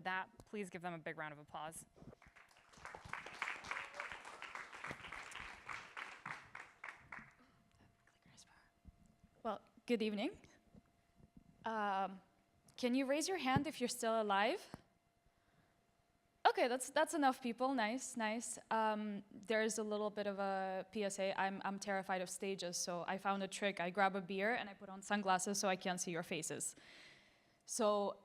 with that, please give them a big round of applause. Well, good evening. Can you raise your hand if you're still alive? Okay, that's enough people. Nice, nice. There's a little bit of a PSA. I'm terrified of stages, so I found a trick. I grab a beer and I put on sunglasses so I can't see your faces. So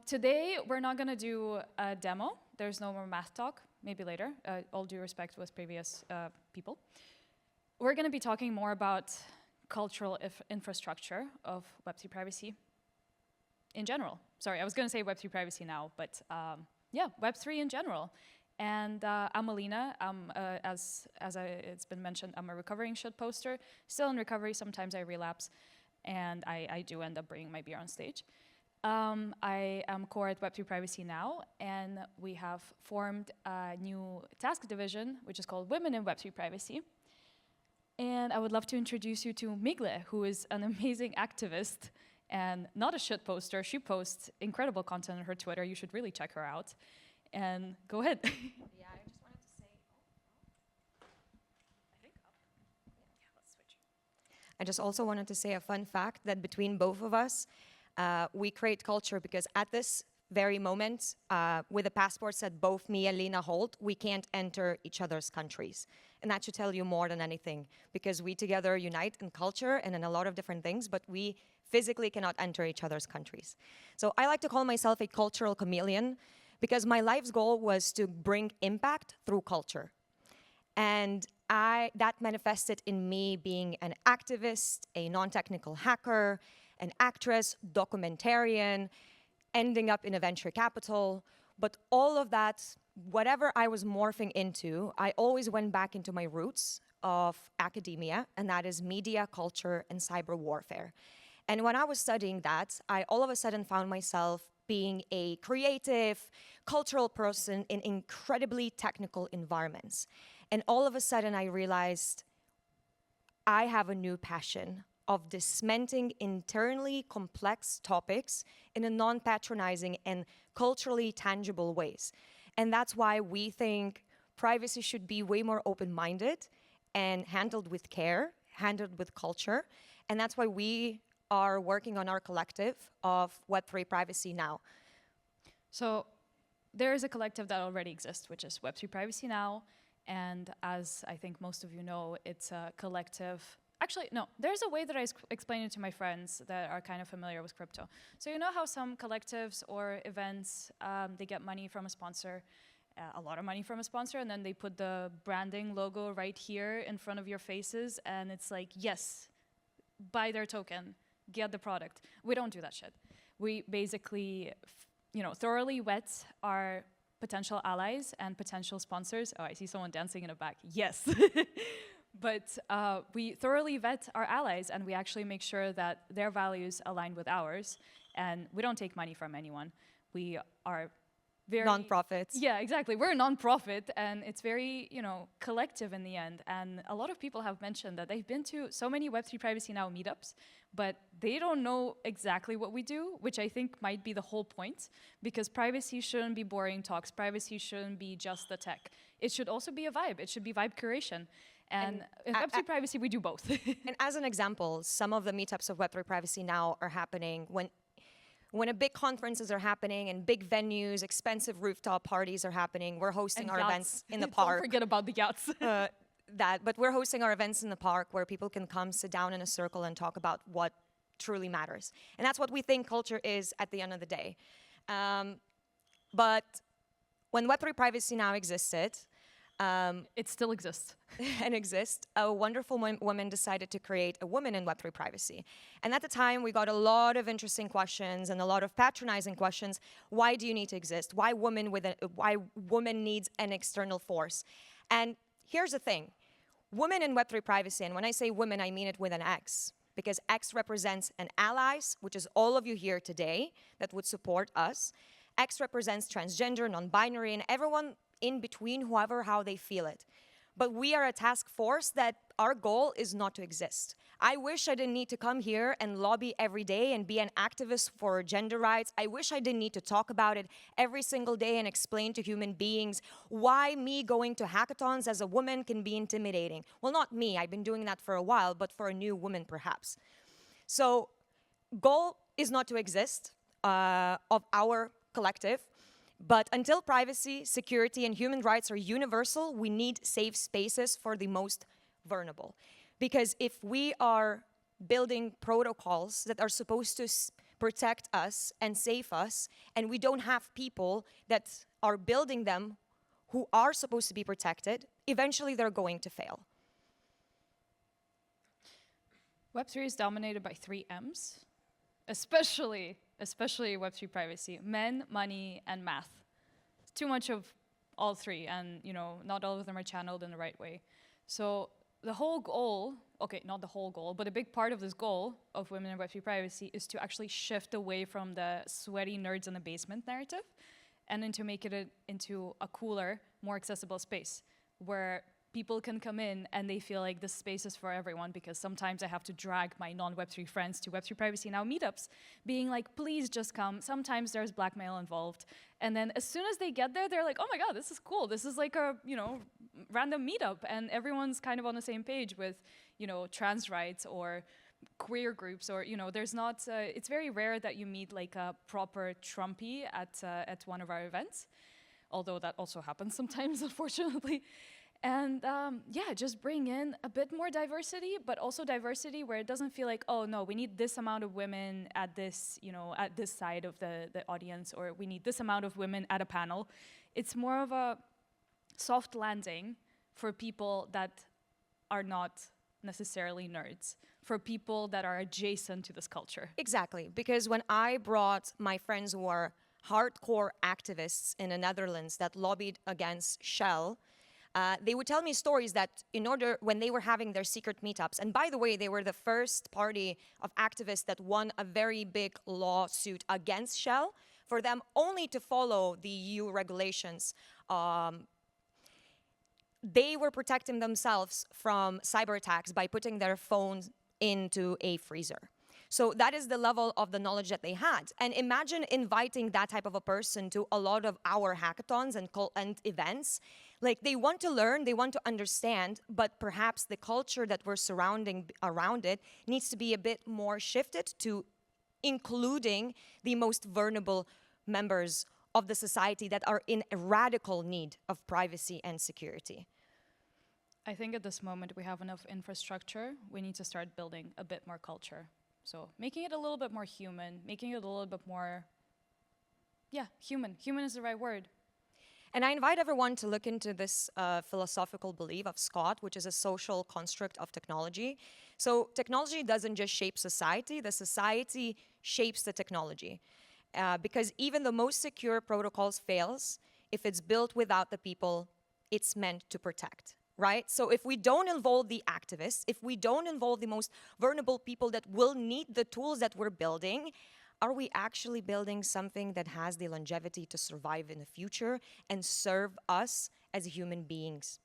today we're not going to do a demo. There's no more math talk. Maybe later. All due respect with previous people. We're going to be talking more about cultural infrastructure of Web3 privacy in general. Sorry, I was going to say Web3 privacy now, but yeah, Web3 in general. And I'm Alina. As it's been mentioned, I'm a recovering shitposter. Still in recovery. Sometimes I relapse, and I do end up bringing my beer on stage. I am core at Web3 Privacy Now, and we have formed a new task division, which is called Women in Web3 Privacy. And I would love to introduce you to Migle, who is an amazing activist and not a shit poster. She posts incredible content on her Twitter. You should really check her out. And go ahead. Yeah, I just wanted to say, I think up. Yeah, let's switch. I just also wanted to say a fun fact that between both of us, we create culture because at this very moment, with the passports that both me and Lena hold, we can't enter each other's countries. And that should tell you more than anything, because we together unite in culture and in a lot of different things, but we physically cannot enter each other's countries. So I like to call myself a cultural chameleon, because my life's goal was to bring impact through culture. And that manifested in me being an activist, a non-technical hacker, an actress, documentarian, ending up in a venture capital. But all of that, whatever I was morphing into, I always went back into my roots of academia, and that is media, culture, and cyber warfare. And when I was studying that, I all of a sudden found myself being a creative, cultural person in incredibly technical environments. And all of a sudden I realized I have a new passion of dismantling internally complex topics in a non-patronizing and culturally tangible ways. And that's why we think privacy should be way more open-minded and handled with care, handled with culture. And that's why we are working on our collective of Web3 Privacy Now. So there is a collective that already exists, which is Web3 Privacy Now. And as I think most of you know, it's a collective. Actually, no, there's a way that I explain it to my friends that are kind of familiar with crypto. So you know how some collectives or events, they get money from a sponsor, a lot of money from a sponsor, and then they put the branding logo right here in front of your faces, and it's like, yes, buy their token, get the product. We don't do that shit. We basically, thoroughly vet our potential allies and potential sponsors. Oh, I see someone dancing in the back. Yes. But we thoroughly vet our allies, and we actually make sure that their values align with ours. And we don't take money from anyone. We are very nonprofits. Yeah, exactly. We're a nonprofit, and it's very, collective in the end. And a lot of people have mentioned that they've been to so many Web3 Privacy Now meetups, but they don't know exactly what we do, which I think might be the whole point, because privacy shouldn't be boring talks. Privacy shouldn't be just the tech. It should also be a vibe. It should be vibe curation. And in Web3 Privacy, we do both. And as an example, some of the meetups of Web3 Privacy Now are happening when a big conferences are happening and big venues, expensive rooftop parties are happening. We're hosting our events in the park. Don't forget about the yachts. But we're hosting our events in the park where people can come, sit down in a circle and talk about what truly matters. And that's what we think culture is at the end of the day. But when Web3 Privacy Now existed, it still exists. and exists, a wonderful woman decided to create a Women in Web3 Privacy. And at the time, we got a lot of interesting questions and a lot of patronizing questions. Why do you need to exist? Why woman needs an external force? And here's the thing. Women in Web3 Privacy, and when I say women, I mean it with an X, because X represents an allies, which is all of you here today that would support us. X represents transgender, non-binary, and everyone in between, how they feel it. But we are a task force that our goal is not to exist. I wish I didn't need to come here and lobby every day and be an activist for gender rights. I wish I didn't need to talk about it every single day and explain to human beings why me going to hackathons as a woman can be intimidating. Well, not me, I've been doing that for a while, but for a new woman perhaps. So, goal is not to exist of our collective. But until privacy, security, and human rights are universal, we need safe spaces for the most vulnerable. Because if we are building protocols that are supposed to protect us and save us, and we don't have people that are building them who are supposed to be protected, eventually they're going to fail. Web3 is dominated by 3 M's, especially Web3 privacy: men, money, and math. Too much of all 3, and not all of them are channeled in the right way. So the whole goal, okay, not the whole goal, but a big part of this goal of women in Web3 privacy is to actually shift away from the sweaty nerds in the basement narrative and then to make it into a cooler, more accessible space where people can come in and they feel like this space is for everyone, because sometimes I have to drag my non-Web3 friends to Web3 Privacy Now meetups, being like, please just come. Sometimes there's blackmail involved. And then as soon as they get there, they're like, oh my God, this is cool. This is like a, random meetup, and everyone's kind of on the same page with, trans rights or queer groups, or, there's not, it's very rare that you meet like a proper Trumpy at one of our events, although that also happens sometimes, unfortunately. And yeah, just bring in a bit more diversity, but also diversity where it doesn't feel like, oh no, we need this amount of women at this, at this side of the audience, or we need this amount of women at a panel. It's more of a soft landing for people that are not necessarily nerds, for people that are adjacent to this culture. Exactly, because when I brought my friends who are hardcore activists in the Netherlands that lobbied against Shell, they would tell me stories that when they were having their secret meetups, and by the way, they were the first party of activists that won a very big lawsuit against Shell, for them only to follow the EU regulations. They were protecting themselves from cyber attacks by putting their phones into a freezer. So that is the level of the knowledge that they had. And imagine inviting that type of a person to a lot of our hackathons and events. Like, they want to learn, they want to understand, but perhaps the culture that we're surrounding around it needs to be a bit more shifted to including the most vulnerable members of the society that are in a radical need of privacy and security. I think at this moment we have enough infrastructure. We need to start building a bit more culture. So making it a little bit more human, making it a little bit more, yeah, human. Human is the right word. And I invite everyone to look into this philosophical belief of Scott, which is a social construct of technology. So technology doesn't just shape society, the society shapes the technology. Because even the most secure protocols fails if it's built without the people it's meant to protect. Right? So if we don't involve the activists, if we don't involve the most vulnerable people that will need the tools that we're building, are we actually building something that has the longevity to survive in the future and serve us as human beings?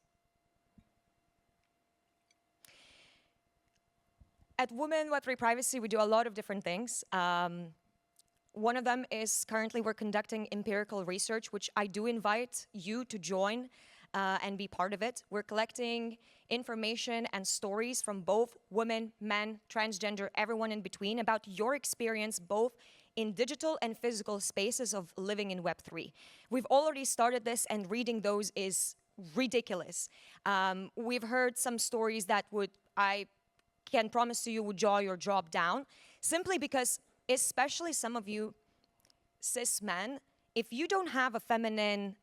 At Women Web3 Privacy, we do a lot of different things. One of them is currently we're conducting empirical research, which I do invite you to join and be part of it. We're collecting information and stories from both women, men, transgender, everyone in between about your experience both in digital and physical spaces of living in Web3. We've already started this, and reading those is ridiculous. We've heard some stories that I can promise to you, would jaw your jaw down, simply because, especially some of you cis men, if you don't have a feminine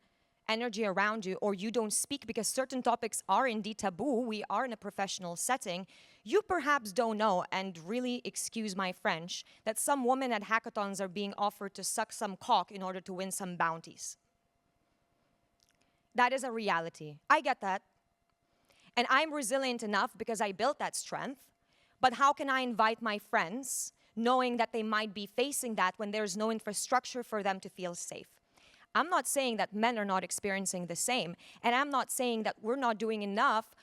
energy around you, or you don't speak because certain topics are indeed taboo, we are in a professional setting, you perhaps don't know, and really excuse my French, that some women at hackathons are being offered to suck some cock in order to win some bounties. That is a reality. I get that. And I'm resilient enough because I built that strength. But how can I invite my friends knowing that they might be facing that when there's no infrastructure for them to feel safe? I'm not saying that men are not experiencing the same. And I'm not saying that we're not doing enough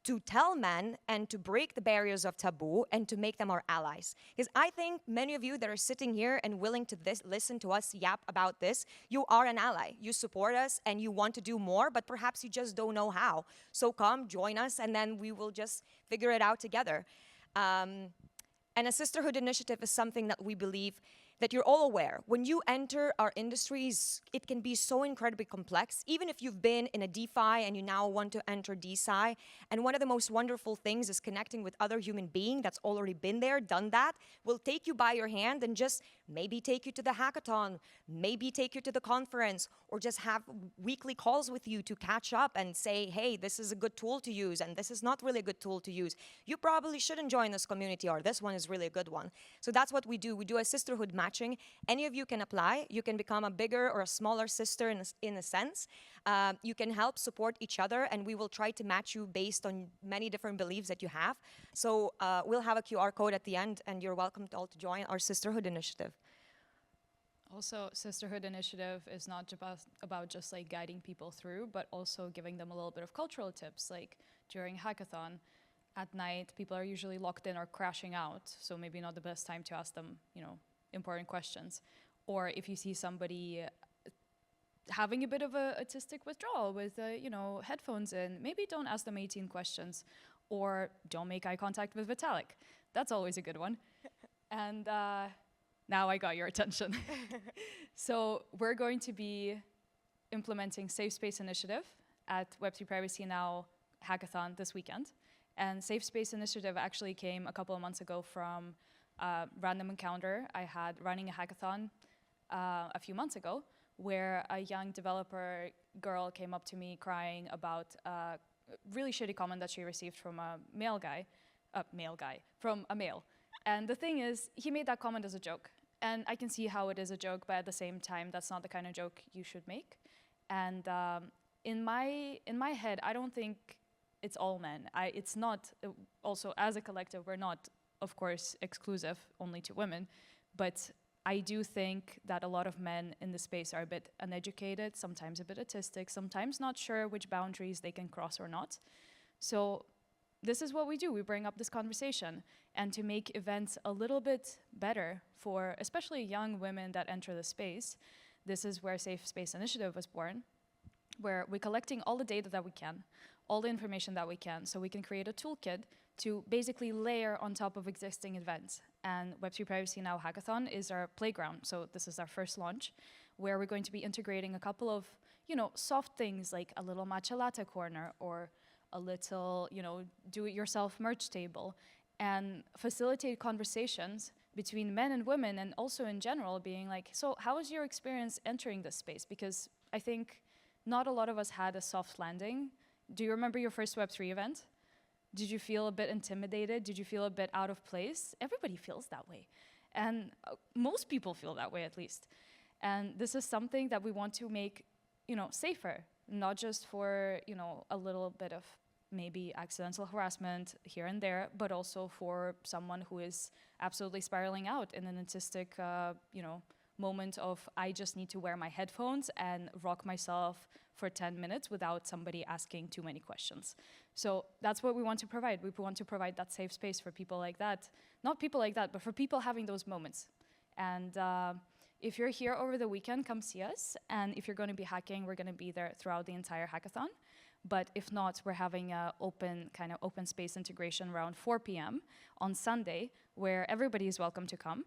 to tell men and to break the barriers of taboo and to make them our allies. Because I think many of you that are sitting here and willing to listen to us yap about this, you are an ally. You support us and you want to do more, but perhaps you just don't know how. So come, join us, and then we will just figure it out together. And a sisterhood initiative is something that we believe that you're all aware. When you enter our industries, it can be so incredibly complex, even if you've been in a DeFi and you now want to enter DeSci. And one of the most wonderful things is connecting with other human being that's already been there, done that, will take you by your hand and just maybe take you to the hackathon, maybe take you to the conference, or just have weekly calls with you to catch up and say, hey, this is a good tool to use and this is not really a good tool to use. You probably shouldn't join this community, or this one is really a good one. So that's what we do. We do a sisterhood matching. Any of you can apply. You can become a bigger or a smaller sister in a sense. You can help support each other, and we will try to match you based on many different beliefs that you have. So we'll have a QR code at the end, and you're welcome to all to join our sisterhood initiative. Also, Sisterhood Initiative is not about just like guiding people through, but also giving them a little bit of cultural tips. Like during hackathon, at night, people are usually locked in or crashing out, so maybe not the best time to ask them, important questions. Or if you see somebody having a bit of a autistic withdrawal with, headphones in, maybe don't ask them 18 questions, or don't make eye contact with Vitalik. That's always a good one. And now I got your attention. So we're going to be implementing Safe Space Initiative at Web3 Privacy Now hackathon this weekend. And Safe Space Initiative actually came a couple of months ago from a random encounter I had running a hackathon a few months ago, where a young developer girl came up to me crying about a really shitty comment that she received from a from a male. And the thing is, he made that comment as a joke. And I can see how it is a joke, but at the same time, that's not the kind of joke you should make. And in my head, I don't think it's all men. It's not, also as a collective, we're not, of course, exclusive only to women, but I do think that a lot of men in the space are a bit uneducated, sometimes a bit autistic, sometimes not sure which boundaries they can cross or not. So this is what we do. We bring up this conversation. And to make events a little bit better for especially young women that enter the space, this is where Safe Space Initiative was born, where we're collecting all the data that we can, all the information that we can, so we can create a toolkit to basically layer on top of existing events. And Web3 Privacy Now Hackathon is our playground. So this is our first launch, where we're going to be integrating a couple of, soft things like a little matcha latte corner or a little, do-it-yourself merch table, and facilitate conversations between men and women, and also in general being like, so how was your experience entering this space? Because I think not a lot of us had a soft landing. Do you remember your first Web3 event? Did you feel a bit intimidated? Did you feel a bit out of place? Everybody feels that way. And most people feel that way, at least. And this is something that we want to make, safer, not just for, a little bit of maybe accidental harassment here and there, but also for someone who is absolutely spiraling out in an autistic, moment of, I just need to wear my headphones and rock myself for 10 minutes without somebody asking too many questions. So that's what we want to provide. We want to provide that safe space for people like that. Not people like that, but for people having those moments. And if you're here over the weekend, come see us. And if you're going to be hacking, we're going to be there throughout the entire hackathon. But if not, we're having a open space integration around 4 p.m. on Sunday, where everybody is welcome to come.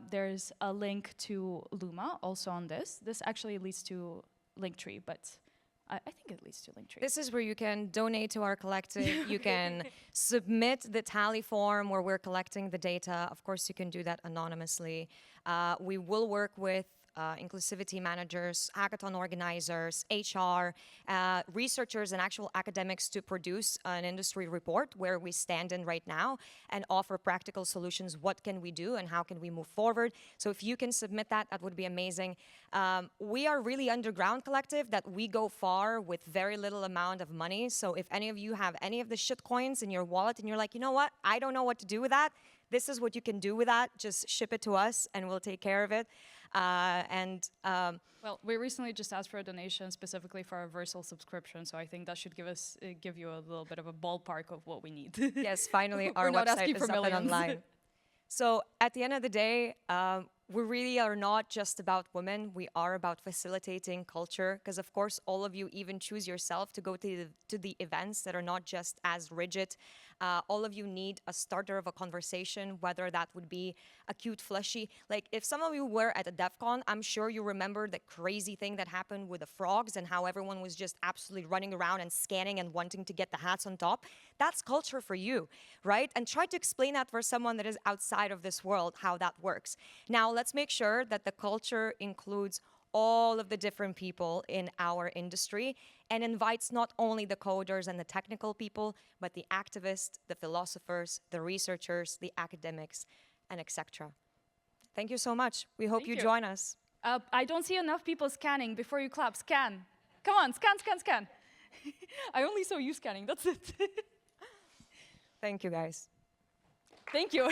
There's a link to Luma also on this. This actually leads to Linktree, but I think it leads to Linktree. This is where you can donate to our collective. You can submit the tally form where we're collecting the data. Of course, you can do that anonymously. We will work with inclusivity managers, hackathon organizers, HR, researchers, and actual academics to produce an industry report where we stand in right now and offer practical solutions. What can we do and how can we move forward? So if you can submit that, that would be amazing. We are really underground collective that we go far with very little amount of money. So if any of you have any of the shit coins in your wallet and you're like, you know what, I don't know what to do with that, this is what you can do with that. Just ship it to us and we'll take care of it. Well, we recently just asked for a donation specifically for our Versal subscription, so I think that should give you a little bit of a ballpark of what we need. Yes, finally our We're not website asking is for up and millions. online. So at the end of the day, we really are not just about women. We are about facilitating culture, because of course all of you even choose yourself to go to the events that are not just as rigid. All of you need a starter of a conversation, whether that would be a cute fleshy. Like if some of you were at a DEF CON, I'm sure you remember the crazy thing that happened with the frogs and how everyone was just absolutely running around and scanning and wanting to get the hats on top. That's culture for you, right? And try to explain that for someone that is outside of this world, how that works. Now, let's make sure that the culture includes all of the different people in our industry and invites not only the coders and the technical people, but the activists, the philosophers, the researchers, the academics, and etc. Thank you so much. We hope you join us. I don't see enough people scanning. Before you clap, scan. Come on, scan, scan, scan. I only saw you scanning, that's it. Thank you, guys. Thank you.